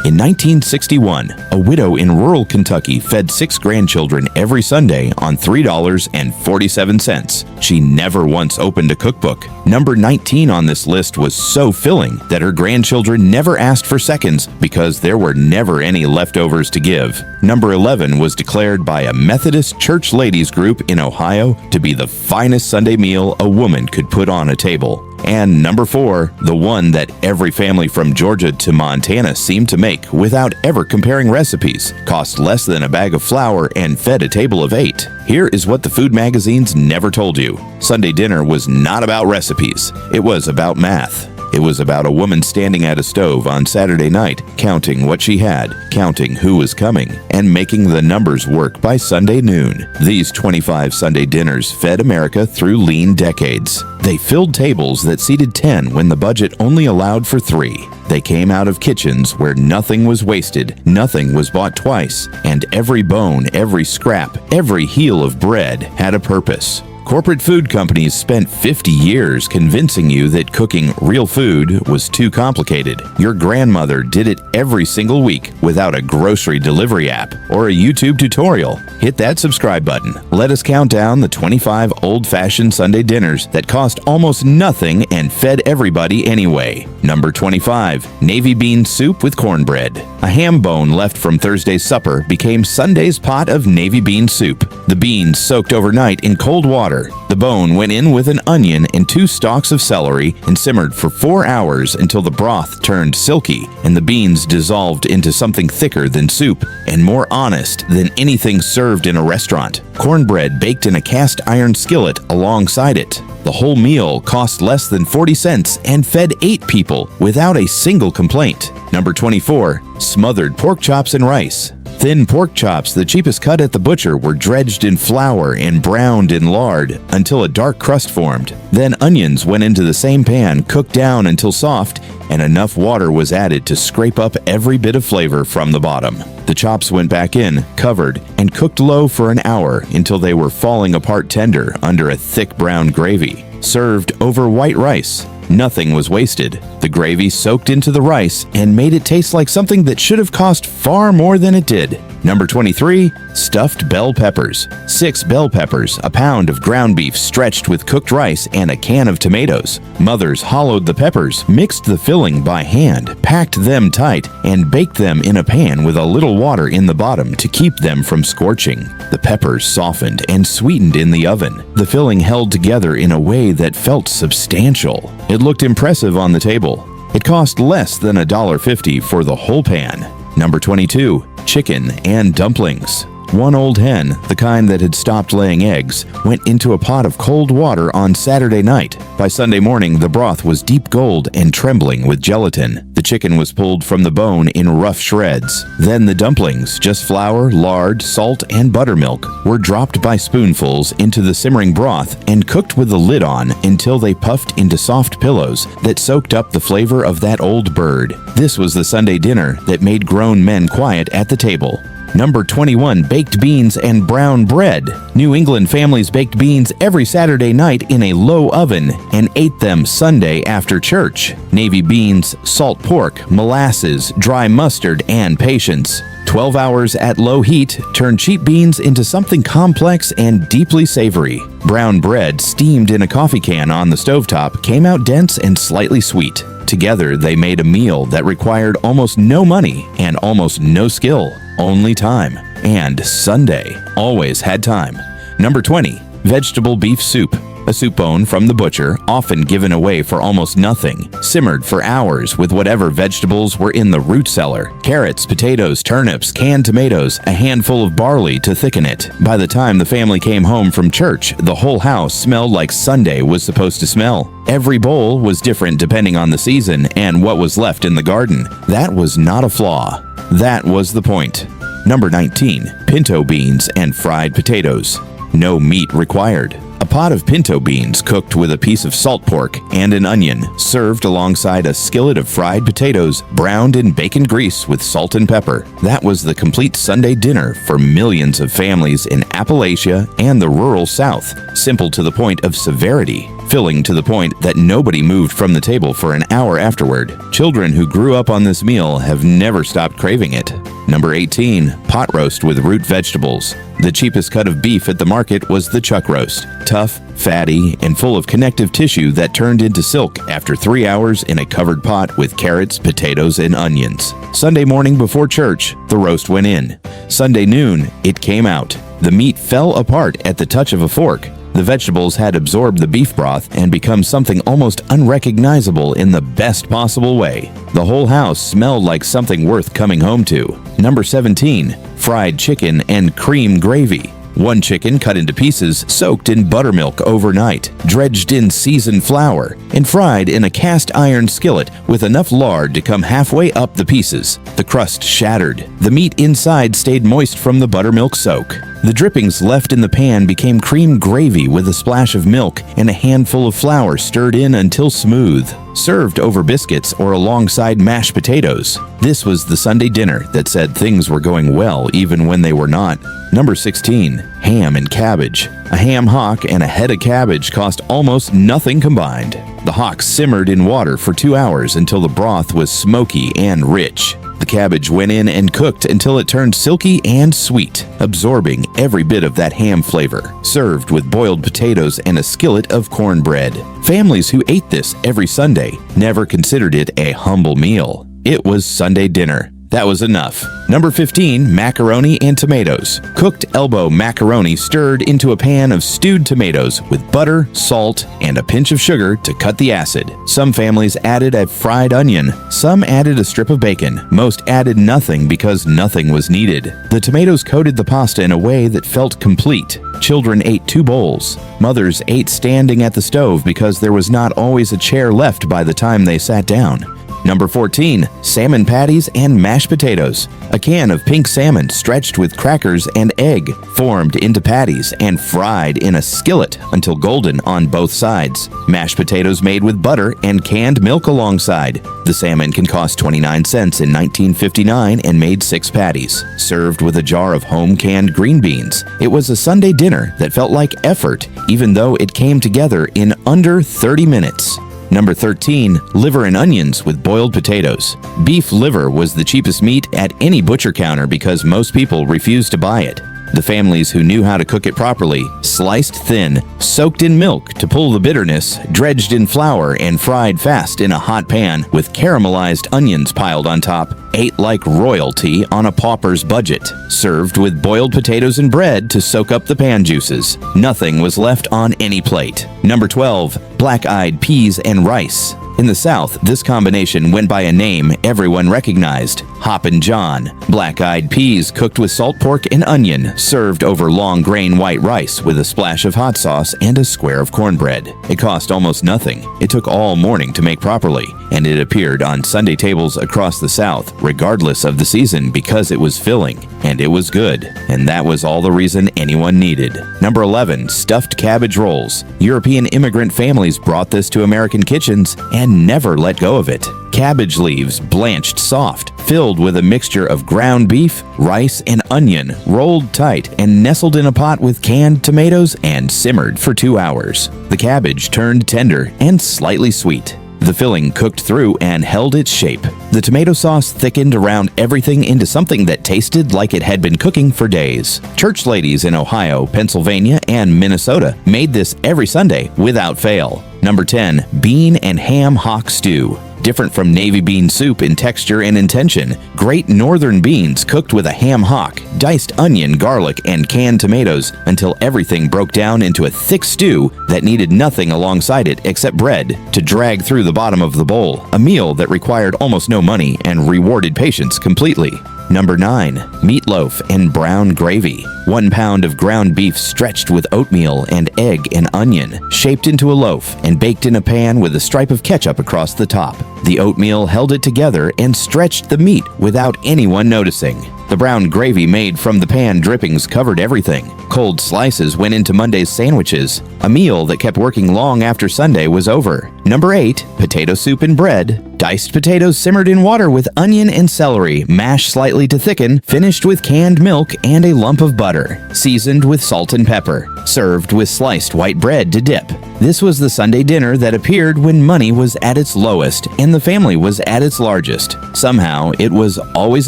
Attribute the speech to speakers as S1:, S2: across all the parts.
S1: In 1961, a widow in rural Kentucky fed 6 grandchildren every Sunday on $3.47. She never once opened a cookbook. Number 19 on this list was so filling that her grandchildren never asked for seconds because there were never any leftovers to give. Number 11 was declared by a Methodist church ladies group in Ohio to be the finest Sunday meal a woman could put on a table. And number 4, the one that every family from Georgia to Montana seemed to make without ever comparing recipes, cost less than a bag of flour and fed a table of 8. Here is what the food magazines never told you. Sunday dinner was not about recipes. It was about math. It was about a woman standing at a stove on Saturday night, counting what she had, counting who was coming, and making the numbers work by Sunday noon. These 25 Sunday dinners fed America through lean decades. They filled tables that seated 10 when the budget only allowed for 3. They came out of kitchens where nothing was wasted, nothing was bought twice, and every bone, every scrap, every heel of bread had a purpose. Corporate food companies spent 50 years convincing you that cooking real food was too complicated. Your grandmother did it every single week without a grocery delivery app or a YouTube tutorial. Hit that subscribe button. Let us count down the 25 old-fashioned Sunday dinners that cost almost nothing and fed everybody anyway. Number 25, navy bean soup with cornbread. A ham bone left from Thursday's supper became Sunday's pot of navy bean soup. The beans soaked overnight in cold water. The bone went in with an onion and 2 stalks of celery and simmered for 4 hours until the broth turned silky and the beans dissolved into something thicker than soup and more honest than anything served in a restaurant. Cornbread baked in a cast iron skillet alongside it. The whole meal cost less than 40 cents and fed 8 people without a single complaint. Number 24, smothered pork chops and rice. Thin pork chops, the cheapest cut at the butcher, were dredged in flour and browned in lard until a dark crust formed. Then onions went into the same pan, cooked down until soft, and enough water was added to scrape up every bit of flavor from the bottom. The chops went back in, covered, and cooked low for an hour until they were falling apart tender under a thick brown gravy. Served over white rice. Nothing was wasted. The gravy soaked into the rice and made it taste like something that should have cost far more than it did. Number 23, stuffed bell peppers. 6 bell peppers, a pound of ground beef stretched with cooked rice, and a can of tomatoes. Mothers hollowed the peppers, mixed the filling by hand, packed them tight, and baked them in a pan with a little water in the bottom to keep them from scorching. The peppers softened and sweetened in the oven. The filling held together in a way that felt substantial. It looked impressive on the table. It cost less than $1.50 for the whole pan. Number 22, chicken and dumplings. 1 old hen, the kind that had stopped laying eggs, went into a pot of cold water on Saturday night. By Sunday morning, the broth was deep gold and trembling with gelatin. The chicken was pulled from the bone in rough shreds. Then the dumplings, just flour, lard, salt, and buttermilk, were dropped by spoonfuls into the simmering broth and cooked with the lid on until they puffed into soft pillows that soaked up the flavor of that old bird. This was the Sunday dinner that made grown men quiet at the table. Number 21, baked beans and brown bread. New England families baked beans every Saturday night in a low oven and ate them Sunday after church. Navy beans, salt pork, molasses, dry mustard, and patience. 12 hours at low heat turned cheap beans into something complex and deeply savory. Brown bread steamed in a coffee can on the stovetop came out dense and slightly sweet. Together, they made a meal that required almost no money and almost no skill, only time. And Sunday always had time. Number 20, vegetable beef soup. A soup bone from the butcher, often given away for almost nothing, simmered for hours with whatever vegetables were in the root cellar. Carrots, potatoes, turnips, canned tomatoes, a handful of barley to thicken it. By the time the family came home from church, the whole house smelled like Sunday was supposed to smell. Every bowl was different depending on the season and what was left in the garden. That was not a flaw. That was the point. Number 19, pinto beans and fried potatoes. No meat required. A pot of pinto beans cooked with a piece of salt pork and an onion, served alongside a skillet of fried potatoes browned in bacon grease with salt and pepper. That was the complete Sunday dinner for millions of families in Appalachia and the rural South. Simple to the point of severity, filling to the point that nobody moved from the table for an hour afterward. Children who grew up on this meal have never stopped craving it. Number 18, pot roast with root vegetables. The cheapest cut of beef at the market was the chuck roast. Tough, fatty, and full of connective tissue that turned into silk after 3 hours in a covered pot with carrots, potatoes, and onions. Sunday morning before church, the roast went in. Sunday noon, it came out. The meat fell apart at the touch of a fork. The vegetables had absorbed the beef broth and become something almost unrecognizable in the best possible way. The whole house smelled like something worth coming home to. Number 17, fried chicken and cream gravy. One chicken cut into pieces, soaked in buttermilk overnight, dredged in seasoned flour, and fried in a cast iron skillet with enough lard to come halfway up the pieces. The crust shattered. The meat inside stayed moist from the buttermilk soak. The drippings left in the pan became cream gravy with a splash of milk and a handful of flour stirred in until smooth. Served over biscuits or alongside mashed potatoes. This was the Sunday dinner that said things were going well even when they were not. Number 16, ham and cabbage. A ham hock and a head of cabbage cost almost nothing combined. The hock simmered in water for 2 hours until the broth was smoky and rich. The cabbage went in and cooked until it turned silky and sweet, absorbing every bit of that ham flavor, served with boiled potatoes and a skillet of cornbread. Families who ate this every Sunday never considered it a humble meal. It was Sunday dinner. That was enough. Number 15, macaroni and tomatoes. Cooked elbow macaroni stirred into a pan of stewed tomatoes with butter, salt, and a pinch of sugar to cut the acid. Some families added a fried onion. Some added a strip of bacon. Most added nothing because nothing was needed. The tomatoes coated the pasta in a way that felt complete. Children ate 2 bowls. Mothers ate standing at the stove because there was not always a chair left by the time they sat down. Number 14, salmon patties and mashed potatoes. A can of pink salmon stretched with crackers and egg, formed into patties and fried in a skillet until golden on both sides. Mashed potatoes made with butter and canned milk alongside. The salmon can cost 29 cents in 1959 and made 6 patties, served with a jar of home canned green beans. It was a Sunday dinner that felt like effort, even though it came together in under 30 minutes. Number 13, liver and onions with boiled potatoes. Beef liver was the cheapest meat at any butcher counter because most people refused to buy it. The families who knew how to cook it properly, sliced thin, soaked in milk to pull the bitterness, dredged in flour, and fried fast in a hot pan with caramelized onions piled on top, ate like royalty on a pauper's budget. Served with boiled potatoes and bread to soak up the pan juices. Nothing was left on any plate. Number 12, black-eyed peas and rice. In the South, this combination went by a name everyone recognized, Hoppin John. Black-eyed peas cooked with salt pork and onion, served over long grain white rice with a splash of hot sauce and a square of cornbread. It cost almost nothing. It took all morning to make properly, and it appeared on Sunday tables across the South, regardless of the season, because it was filling, and it was good, and that was all the reason anyone needed. Number 11, stuffed cabbage rolls. European immigrant families brought this to American kitchens and never let go of it. Cabbage leaves blanched soft, filled with a mixture of ground beef, rice, and onion, rolled tight and nestled in a pot with canned tomatoes and simmered for 2 hours. The cabbage turned tender and slightly sweet. The filling cooked through and held its shape. The tomato sauce thickened around everything into something that tasted like it had been cooking for days. Church ladies in Ohio, Pennsylvania, and Minnesota made this every Sunday without fail. Number 10, bean and ham hock stew. Different from navy bean soup in texture and intention, great northern beans cooked with a ham hock, diced onion, garlic, and canned tomatoes until everything broke down into a thick stew that needed nothing alongside it except bread to drag through the bottom of the bowl, a meal that required almost no money and rewarded patience completely. Number 9, meatloaf and brown gravy. 1 pound of ground beef stretched with oatmeal and egg and onion, shaped into a loaf and baked in a pan with a stripe of ketchup across the top. The oatmeal held it together and stretched the meat without anyone noticing. The brown gravy made from the pan drippings covered everything. Cold slices went into Monday's sandwiches. A meal that kept working long after Sunday was over. Number 8, potato soup and bread. Diced potatoes simmered in water with onion and celery, mashed slightly to thicken, finished with canned milk and a lump of butter, seasoned with salt and pepper, served with sliced white bread to dip. This was the Sunday dinner that appeared when money was at its lowest and the family was at its largest. Somehow, it was always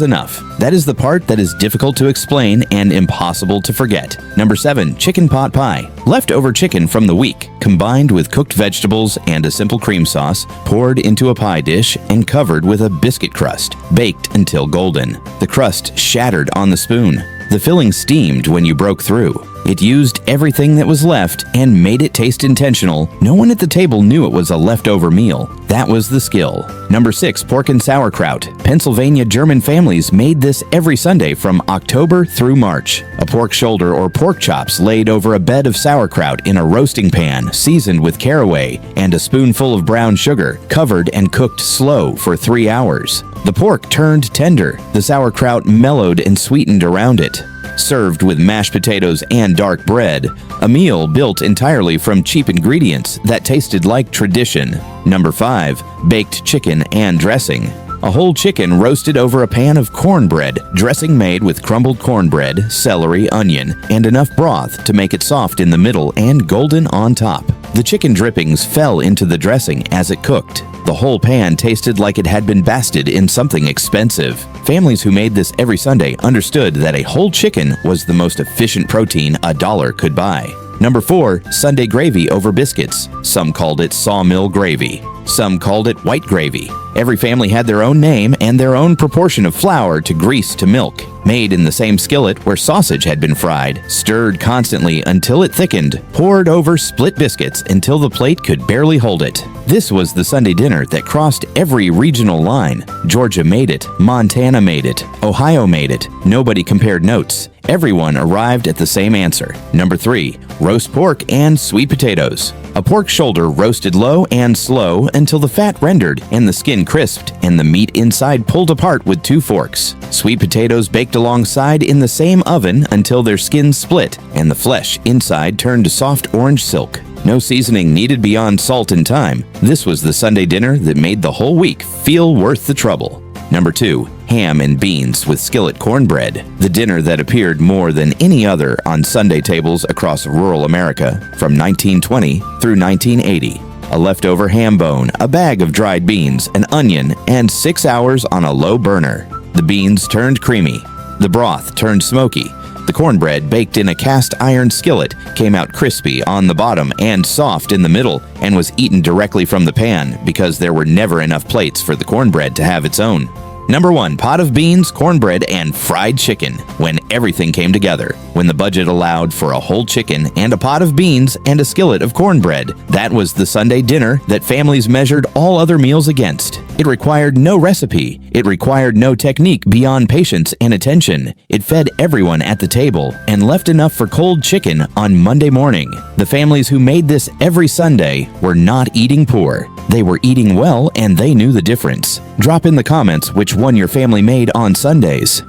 S1: enough. That is the part that is difficult to explain and impossible to forget. Number 7, chicken pot pie. Leftover chicken from the week, combined with cooked vegetables and a simple cream sauce, poured into a pie dish and covered with a biscuit crust, baked until golden. The crust shattered on the spoon. The filling steamed when you broke through. It used everything that was left and made it taste intentional. No one at the table knew it was a leftover meal. That was the skill. Number 6, pork and sauerkraut. Pennsylvania German families made this every Sunday from October through March. A pork shoulder or pork chops laid over a bed of sauerkraut in a roasting pan, seasoned with caraway and a spoonful of brown sugar, covered and cooked slow for 3 hours. The pork turned tender. The sauerkraut mellowed and sweetened around it. Served with mashed potatoes and dark bread, a meal built entirely from cheap ingredients that tasted like tradition. Number 5, baked chicken and dressing. A whole chicken roasted over a pan of cornbread, dressing made with crumbled cornbread, celery, onion, and enough broth to make it soft in the middle and golden on top. The chicken drippings fell into the dressing as it cooked. The whole pan tasted like it had been basted in something expensive. Families who made this every Sunday understood that a whole chicken was the most efficient protein a dollar could buy. Number 4, Sunday gravy over biscuits. Some called it sawmill gravy. Some called it white gravy. Every family had their own name and their own proportion of flour to grease to milk. Made in the same skillet where sausage had been fried, stirred constantly until it thickened, poured over split biscuits until the plate could barely hold it. This was the Sunday dinner that crossed every regional line. Georgia made it, Montana made it, Ohio made it. Nobody compared notes. Everyone arrived at the same answer. Number 3, roast pork and sweet potatoes. A pork shoulder roasted low and slow until the fat rendered and the skin crisped and the meat inside pulled apart with 2 forks. Sweet potatoes baked alongside in the same oven until their skins split and the flesh inside turned to soft orange silk. No seasoning needed beyond salt and thyme. This was the Sunday dinner that made the whole week feel worth the trouble. Number 2, ham and beans with skillet cornbread. The dinner that appeared more than any other on Sunday tables across rural America from 1920 through 1980. A leftover ham bone, a bag of dried beans, an onion, and 6 hours on a low burner. The beans turned creamy. The broth turned smoky. The cornbread, baked in a cast iron skillet, came out crispy on the bottom and soft in the middle and was eaten directly from the pan because there were never enough plates for the cornbread to have its own. Number 1, pot of beans, cornbread, and fried chicken, when everything came together. When the budget allowed for a whole chicken and a pot of beans and a skillet of cornbread, that was the Sunday dinner that families measured all other meals against. It required no recipe. It required no technique beyond patience and attention. It fed everyone at the table and left enough for cold chicken on Monday morning. The families who made this every Sunday were not eating poor. They were eating well and they knew the difference. Drop in the comments which one your family made on Sundays.